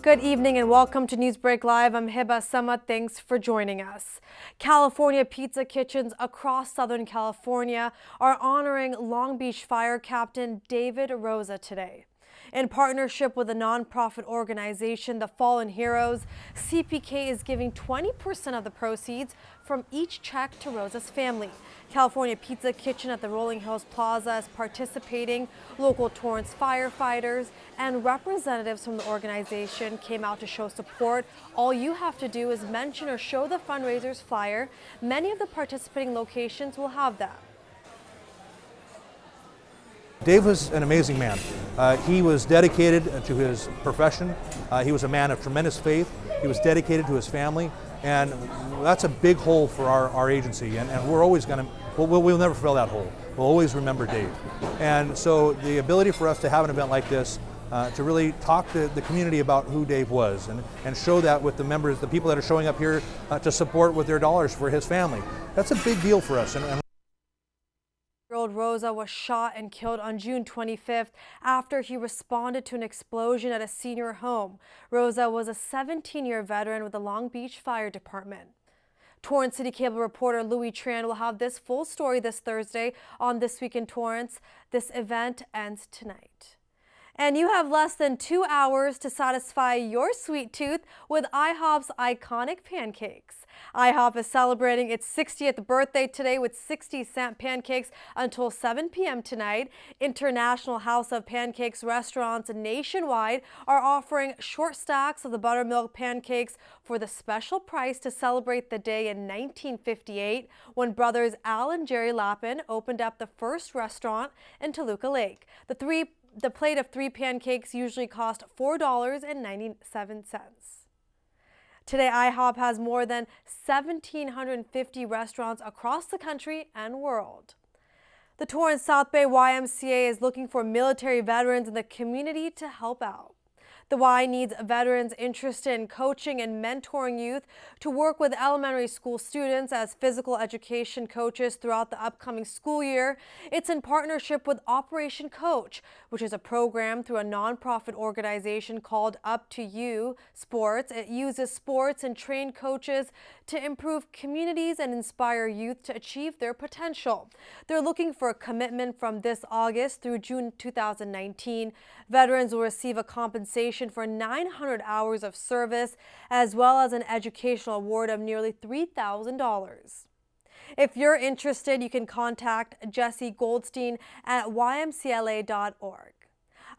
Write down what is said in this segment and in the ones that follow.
Good evening and welcome to Newsbreak Live. I'm Hiba Sama. Thanks for joining us. California pizza kitchens across Southern California are honoring Long Beach Fire Captain David Rosa today. In partnership with the nonprofit organization The Fallen Heroes, CPK is giving 20% of the proceeds from each check to Rosa's family. California Pizza Kitchen at the Rolling Hills Plaza is participating. Local Torrance firefighters and representatives from the organization came out to show support. All you have to do is mention or show the fundraiser's flyer. Many of the participating locations will have that. Dave was an amazing man. He was dedicated to his profession. He was a man of tremendous faith. He was dedicated to his family, and that's a big hole for our agency, and we're always going to, we'll never fill that hole. We'll always remember Dave. And so the ability for us to have an event like this, to really talk to the community about who Dave was and show that with the members, the people that are showing up here to support with their dollars for his family, that's a big deal for us. And Rosa was shot and killed on June 25th after he responded to an explosion at a senior home. Rosa was a 17-year veteran with the Long Beach Fire Department. Torrance City Cable reporter Louis Tran will have this full story this Thursday on This Week in Torrance. This event ends tonight. And you have less than 2 hours to satisfy your sweet tooth with IHOP's iconic pancakes. IHOP is celebrating its 60th birthday today with 60-cent pancakes until 7 p.m. tonight. International House of Pancakes restaurants nationwide are offering short stacks of the buttermilk pancakes for the special price to celebrate the day in 1958 when brothers Al and Jerry Lappin opened up the first restaurant in Toluca Lake. The plate of 3 pancakes usually cost $4.97. Today, IHOP has more than 1,750 restaurants across the country and world. The Torrance South Bay YMCA is looking for military veterans in the community to help out. The Y needs veterans interested in coaching and mentoring youth to work with elementary school students as physical education coaches throughout the upcoming school year. It's in partnership with Operation Coach, which is a program through a nonprofit organization called Up to You Sports. It uses sports and trained coaches to improve communities and inspire youth to achieve their potential. They're looking for a commitment from this August through June 2019. Veterans will receive a compensation for 900 hours of service, as well as an educational award of nearly $3,000. If you're interested, you can contact Jesse Goldstein at ymcla.org.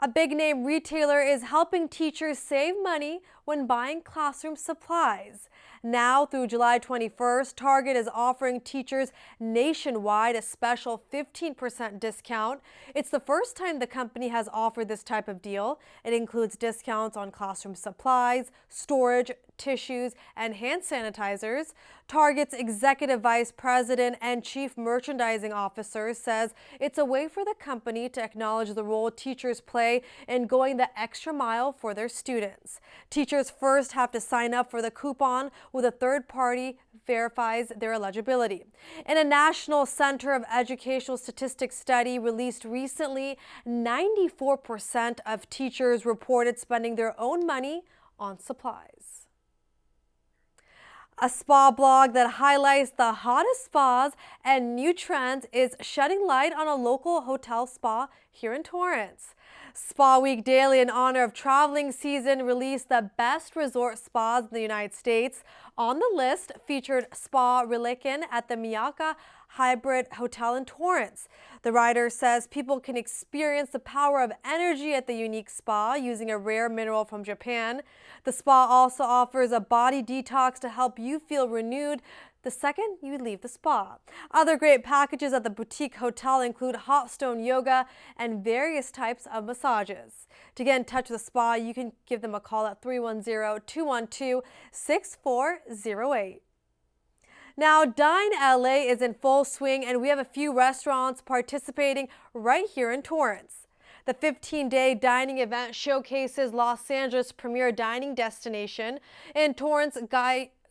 A big-name retailer is helping teachers save money when buying classroom supplies. Now through July 21st, Target is offering teachers nationwide a special 15% discount. It's the first time the company has offered this type of deal. It includes discounts on classroom supplies, storage, tissues, and hand sanitizers. Target's executive vice president and chief merchandising officer says it's a way for the company to acknowledge the role teachers play in going the extra mile for their students. Teachers first have to sign up for the coupon with a third party verifies their eligibility. In a National Center of Educational Statistics study released recently, 94% of teachers reported spending their own money on supplies. A spa blog that highlights the hottest spas and new trends is shedding light on a local hotel spa here in Torrance. Spa Week Daily, in honor of traveling season, released the best resort spas in the United States. On the list featured Spa Relican at the Miyaka Hybrid Hotel in Torrance. The writer says people can experience the power of energy at the unique spa using a rare mineral from Japan. The spa also offers a body detox to help you feel renewed the second you leave the spa. Other great packages at the boutique hotel include hot stone yoga and various types of massages. To get in touch with the spa, you can give them a call at 310-212-6408. Now, Dine LA is in full swing, and we have a few restaurants participating right here in Torrance. The 15-day dining event showcases Los Angeles' premier dining destination. In Torrance,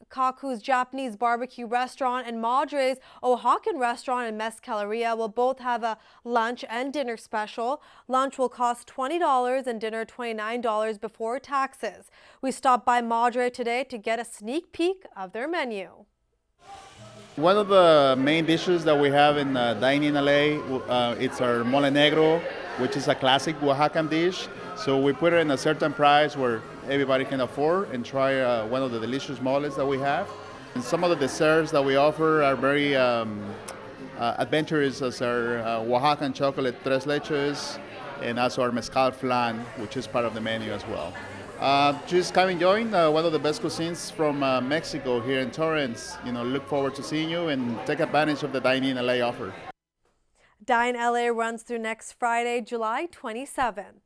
Kaku's Japanese barbecue restaurant and Madre's Oaxacan restaurant and Mezcaleria will both have a lunch and dinner special. Lunch will cost $20 and dinner $29 before taxes. We stopped by Madre today to get a sneak peek of their menu. One of the main dishes that we have in Dining LA, it's our mole negro, which is a classic Oaxacan dish. So we put it in a certain price where everybody can afford and try one of the delicious moles that we have. And some of the desserts that we offer are very adventurous, as our Oaxacan chocolate tres leches, and also our mezcal flan, which is part of the menu as well. Just come and join one of the best cuisines from Mexico here in Torrance. Look forward to seeing you and take advantage of the Dine in LA offer. Dine LA runs through next Friday, July 27th.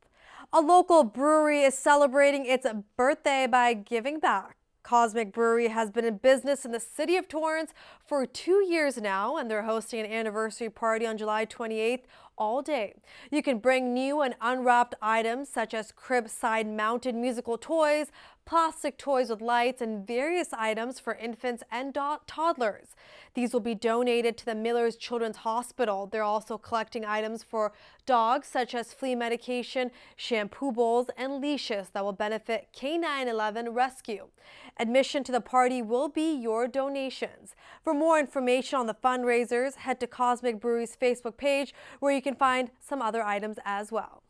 A local brewery is celebrating its birthday by giving back. Cosmic Brewery has been in business in the city of Torrance for 2 years now, and they're hosting an anniversary party on July 28th all day. You can bring new and unwrapped items such as crib side mounted musical toys, plastic toys with lights, and various items for infants and toddlers. These will be donated to the Miller's Children's Hospital. They're also collecting items for dogs such as flea medication, shampoo bowls, and leashes that will benefit K911 Rescue. Admission to the party will be your donations. For more information on the fundraisers, head to Cosmic Brewery's Facebook page where you can find some other items as well.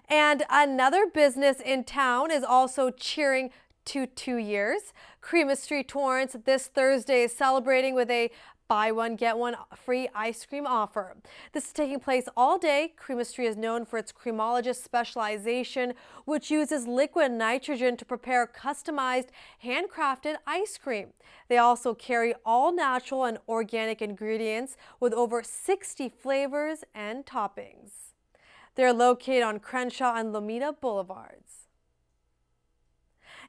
And another business in town is also cheering to 2 years. Creamus Street Torrance this Thursday is celebrating with a buy one, get one free ice cream offer. This is taking place all day. Creamus Street is known for its creamologist specialization, which uses liquid nitrogen to prepare customized, handcrafted ice cream. They also carry all natural and organic ingredients with over 60 flavors and toppings. They're located on Crenshaw and Lomita Boulevards.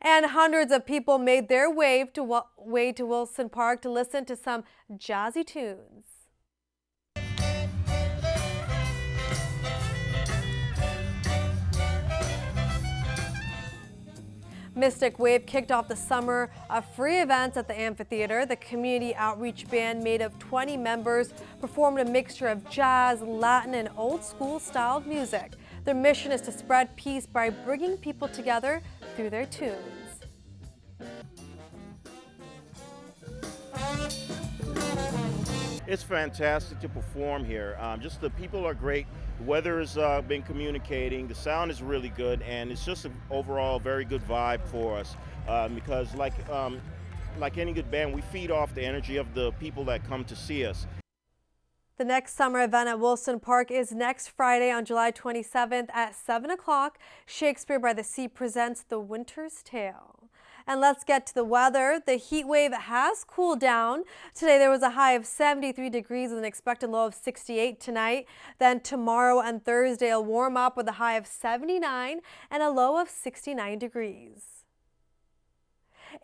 And hundreds of people made their way to Wilson Park to listen to some jazzy tunes. Mystic Wave kicked off the summer of free events at the amphitheater. The community outreach band, made of 20 members, performed a mixture of jazz, Latin, and old school styled music. Their mission is to spread peace by bringing people together through their tunes. It's fantastic to perform here. Just the people are great. The weather has been communicating. The sound is really good, and it's just an overall very good vibe for us. Because like any good band, we feed off the energy of the people that come to see us. The next summer event at Wilson Park is next Friday on July 27th at 7 o'clock. Shakespeare by the Sea presents The Winter's Tale. And let's get to the weather. The heat wave has cooled down. Today there was a high of 73 degrees with an expected low of 68 tonight. Then tomorrow and Thursday will warm up with a high of 79 and a low of 69 degrees.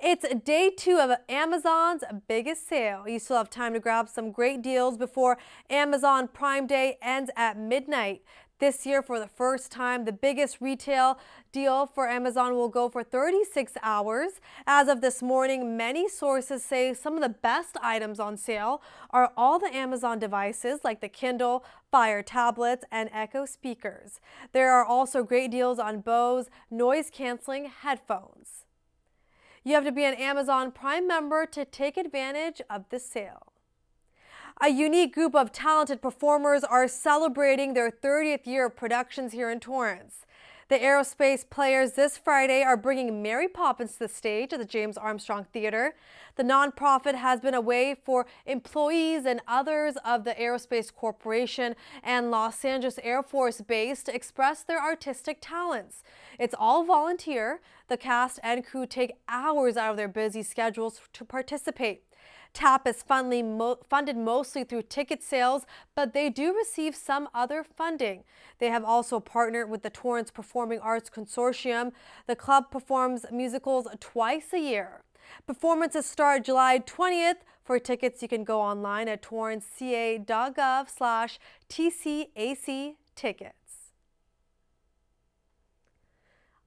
It's day 2 of Amazon's biggest sale. You still have time to grab some great deals before Amazon Prime Day ends at midnight. This year, for the first time, the biggest retail deal for Amazon will go for 36 hours. As of this morning, many sources say some of the best items on sale are all the Amazon devices like the Kindle, Fire tablets, and Echo speakers. There are also great deals on Bose noise-canceling headphones. You have to be an Amazon Prime member to take advantage of this sale. A unique group of talented performers are celebrating their 30th year of productions here in Torrance. The Aerospace Players this Friday are bringing Mary Poppins to the stage at the James Armstrong Theater. The nonprofit has been a way for employees and others of the Aerospace Corporation and Los Angeles Air Force Base to express their artistic talents. It's all volunteer. The cast and crew take hours out of their busy schedules to participate. TAP is funded mostly through ticket sales, but they do receive some other funding. They have also partnered with the Torrance Performing Arts Consortium. The club performs musicals twice a year. Performances start July 20th. For tickets, you can go online at torranceca.gov/TCAC tickets.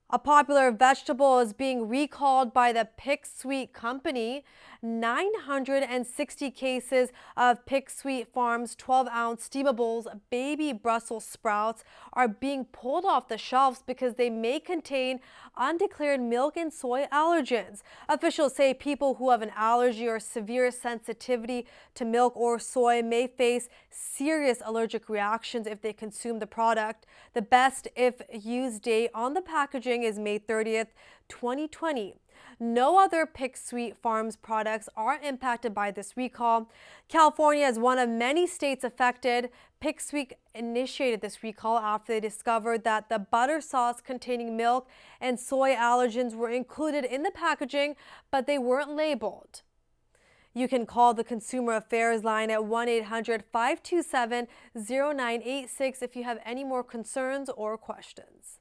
A popular vegetable is being recalled by the Pick Sweet Company. 960 cases of Pick Sweet Farms 12-ounce steamables baby Brussels sprouts are being pulled off the shelves because they may contain undeclared milk and soy allergens. Officials say people who have an allergy or severe sensitivity to milk or soy may face serious allergic reactions if they consume the product. The best if used date on the packaging is May 30th, 2020. No other Pick Sweet Farms products are impacted by this recall. California is one of many states affected. Pick Sweet initiated this recall after they discovered that the butter sauce containing milk and soy allergens were included in the packaging, but they weren't labeled. You can call the Consumer Affairs line at 1-800-527-0986 if you have any more concerns or questions.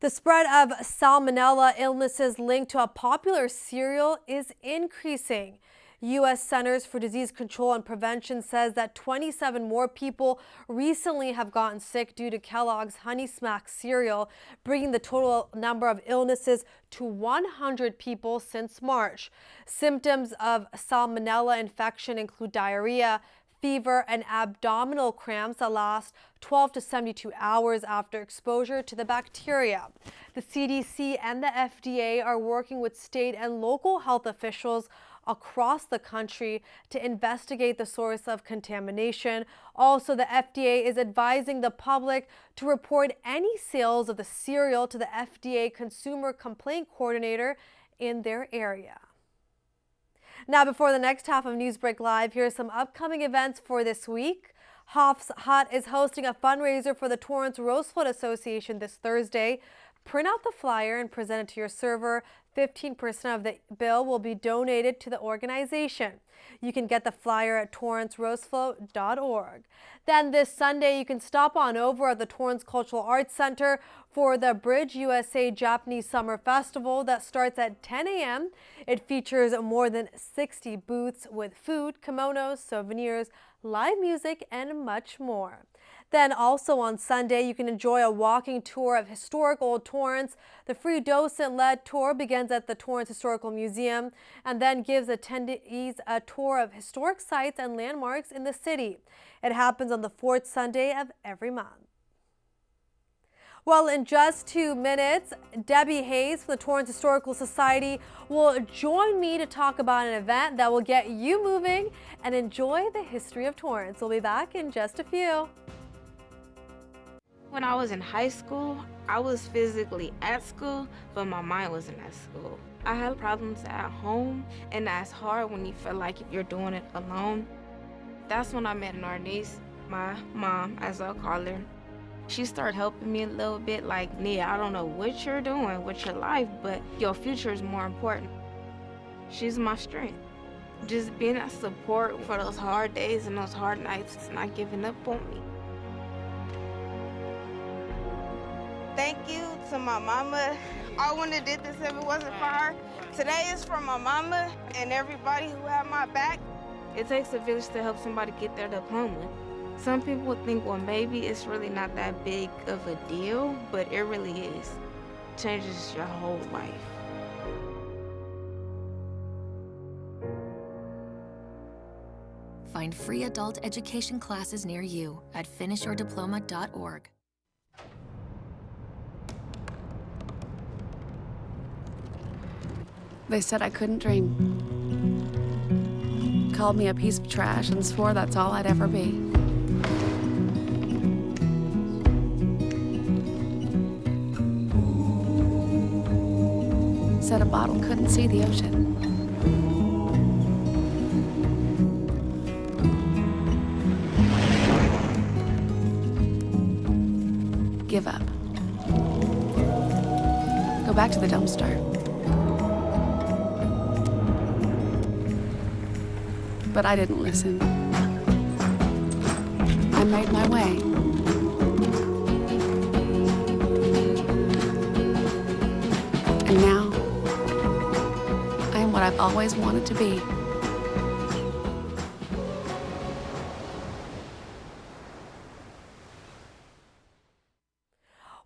The spread of salmonella illnesses linked to a popular cereal is increasing. U.S. Centers for Disease Control and Prevention says that 27 more people recently have gotten sick due to Kellogg's Honey Smack cereal, bringing the total number of illnesses to 100 people since March. Symptoms of salmonella infection include diarrhea, fever, and abdominal cramps that last 12 to 72 hours after exposure to the bacteria. The CDC and the FDA are working with state and local health officials across the country to investigate the source of contamination. Also, the FDA is advising the public to report any sales of the cereal to the FDA Consumer Complaint Coordinator in their area. Now, before the next half of Newsbreak Live, here are some upcoming events for this week. Hoff's Hut is hosting a fundraiser for the Torrance Roseflood Association this Thursday. Print out the flyer and present it to your server. 15% of the bill will be donated to the organization. You can get the flyer at torranceroseflow.org. Then this Sunday, you can stop on over at the Torrance Cultural Arts Center for the Bridge USA Japanese Summer Festival that starts at 10 a.m. It features more than 60 booths with food, kimonos, souvenirs, live music, and much more. Then also on Sunday, you can enjoy a walking tour of historic Old Torrance. The free docent-led tour begins at the Torrance Historical Museum and then gives attendees a tour of historic sites and landmarks in the city. It happens on the fourth Sunday of every month. Well, in just 2 minutes, Debbie Hayes from the Torrance Historical Society will join me to talk about an event that will get you moving and enjoy the history of Torrance. We'll be back in just a few. When I was in high school, I was physically at school, but my mind wasn't at school. I had problems at home, and that's hard when you feel like you're doing it alone. That's when I met Narnese, my mom, as I'll call her. She started helping me a little bit, like, Nia, I don't know what you're doing with your life, but your future is more important. She's my strength. Just being a support for those hard days and those hard nights, not giving up on me. Thank you to my mama. I wouldn't have did this if it wasn't for her. Today is for my mama and everybody who had my back. It takes a village to help somebody get their diploma. Some people would think, well, maybe it's really not that big of a deal, but it really is. It changes your whole life. Find free adult education classes near you at finishyourdiploma.org. They said I couldn't dream. Called me a piece of trash and swore that's all I'd ever be. Said a bottle couldn't see the ocean. Give up. Go back to the dumpster. But I didn't listen. I made my way. And now, I am what I've always wanted to be.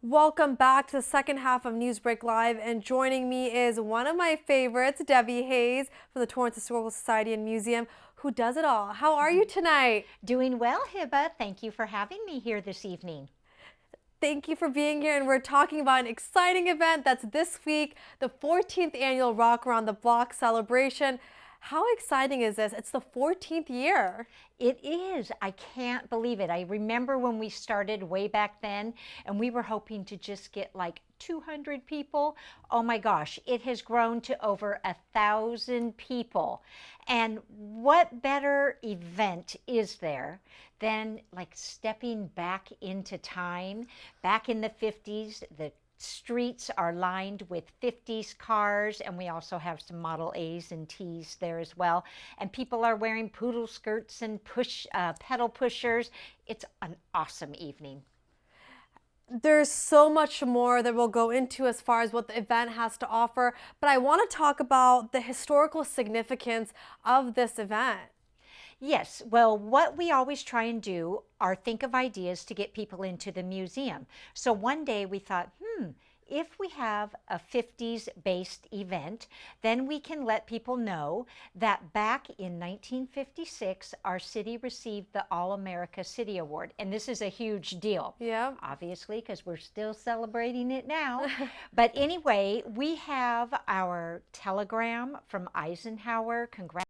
Welcome back to the second half of Newsbreak Live, and joining me is one of my favorites, Debbie Hayes from the Torrance Historical Society and Museum, who does it all. How are you tonight? Doing well, Hiba. Thank you for having me here this evening. Thank you for being here, and we're talking about an exciting event that's this week, the 14th annual Rock Around the Block celebration. How exciting is this? It's the 14th year. It is. I can't believe it. I remember when we started way back then, and we were hoping to just get like 200 people. Oh my gosh, it has grown to over 1,000 people. And what better event is there than like stepping back into time? Back in the 50s, the streets are lined with 50s cars, and we also have some Model A's and T's there as well. And people are wearing poodle skirts and pedal pushers. It's an awesome evening. There's so much more that we'll go into as far as what the event has to offer, but I want to talk about the historical significance of this event. Yes, well, what we always try and do are think of ideas to get people into the museum. So one day we thought, if we have a 50s based event, then we can let people know that back in 1956, our city received the All-America City Award. And this is a huge deal. Yeah. Obviously, because we're still celebrating it now. But anyway, we have our telegram from Eisenhower congratulating